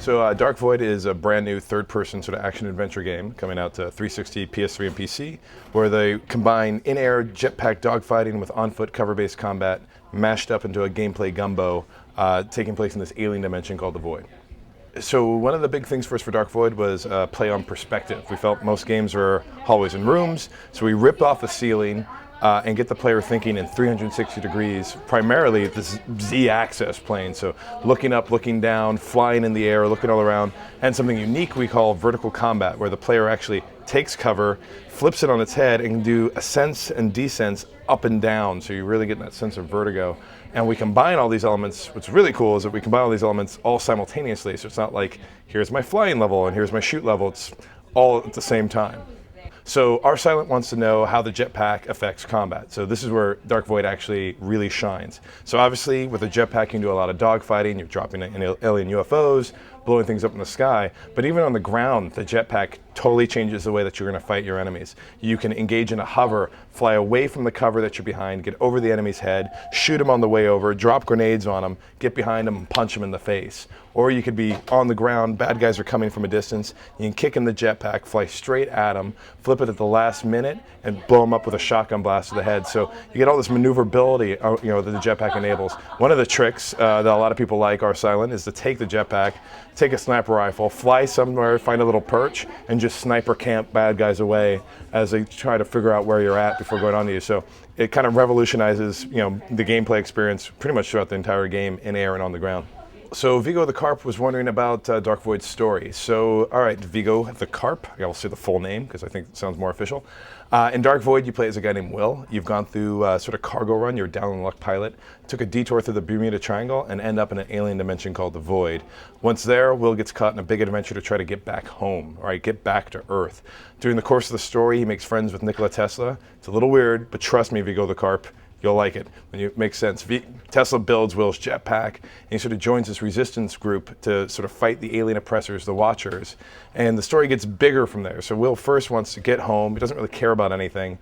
So Dark Void is a brand new third-person sort of action-adventure game coming out to 360, PS3, and PC, where they combine in-air jetpack dogfighting with on-foot cover-based combat, mashed up into a gameplay gumbo, taking place in this alien dimension called the Void. So one of the big things for us for Dark Void was play on perspective. We felt most games were hallways and rooms, so we ripped off the ceiling and get the player thinking in 360 degrees, primarily this Z-axis plane. So looking up, looking down, flying in the air, looking all around, and something unique we call vertical combat, where the player actually takes cover, flips it on its head, and can do ascents and descents up and down. So you really get that sense of vertigo. And we combine all these elements. What's really cool is that we combine all these elements all simultaneously. So it's not like, here's my flying level and here's my shoot level. It's all at the same time. So our Silent wants to know how the jetpack affects combat. So this is where Dark Void actually really shines. So obviously with a jetpack you can do a lot of dogfighting, you're dropping in alien UFOs, blowing things up in the sky, but even on the ground, the jetpack totally changes the way that you're going to fight your enemies. You can engage in a hover, fly away from the cover that you're behind, get over the enemy's head, shoot them on the way over, drop grenades on them, get behind them and punch them in the face. Or you could be on the ground, bad guys are coming from a distance, you can kick in the jetpack, fly straight at them, flip it at the last minute, and blow them up with a shotgun blast to the head. So you get all this maneuverability that the jetpack enables. One of the tricks that a lot of people like our Silent is to take the jetpack, take a sniper rifle, fly somewhere, find a little perch, and just sniper camp bad guys away as they try to figure out where you're at before going on to you. So it kind of revolutionizes the gameplay experience pretty much throughout the entire game, in air and on the ground. So Vigo the Carp was wondering about Dark Void's story. So, all right, Vigo the Carp, I'll say the full name because I think it sounds more official. In Dark Void, you play as a guy named Will. You've gone through sort of cargo run, you're a down on luck pilot, took a detour through the Bermuda Triangle and end up in an alien dimension called the Void. Once there, Will gets caught in a big adventure to try to get back home, right, get back to Earth. During the course of the story, he makes friends with Nikola Tesla. It's a little weird, but trust me, Vigo the Carp, you'll like it. It makes sense. Tesla builds Will's jetpack, and he sort of joins this resistance group to sort of fight the alien oppressors, the Watchers. And the story gets bigger from there. So Will first wants to get home. He doesn't really care about anything.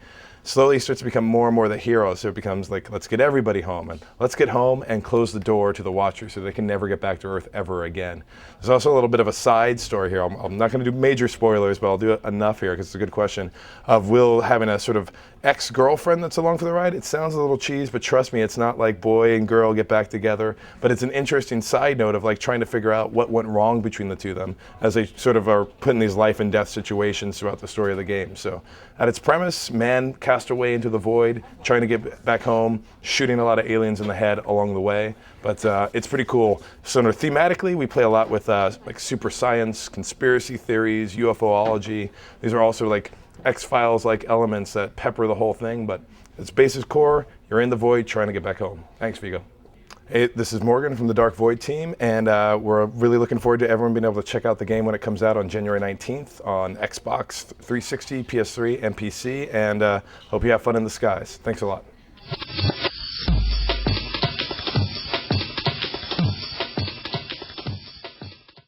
Slowly he starts to become more and more the hero. So it becomes like, let's get everybody home. And let's get home and close the door to the Watchers so they can never get back to Earth ever again. There's also a little bit of a side story here. I'm not going to do major spoilers, but I'll do enough here because it's a good question, of Will having a sort of ex-girlfriend that's along for the ride. It sounds a little cheese, but trust me, it's not like boy and girl get back together. But it's an interesting side note of like trying to figure out what went wrong between the two of them as they sort of are put in these life and death situations throughout the story of the game. So at its premise, man cast away into the void, trying to get back home, shooting a lot of aliens in the head along the way. But it's pretty cool. So thematically, we play a lot with like super science, conspiracy theories, UFOlogy. These are also like X-Files like elements that pepper the whole thing, but its basic core, you're in the void trying to get back home. Thanks, Vigo. Hey, this is Morgan from the Dark Void team, and we're really looking forward to everyone being able to check out the game when it comes out on January 19th on Xbox 360, PS3, and PC, and hope you have fun in the skies. Thanks a lot.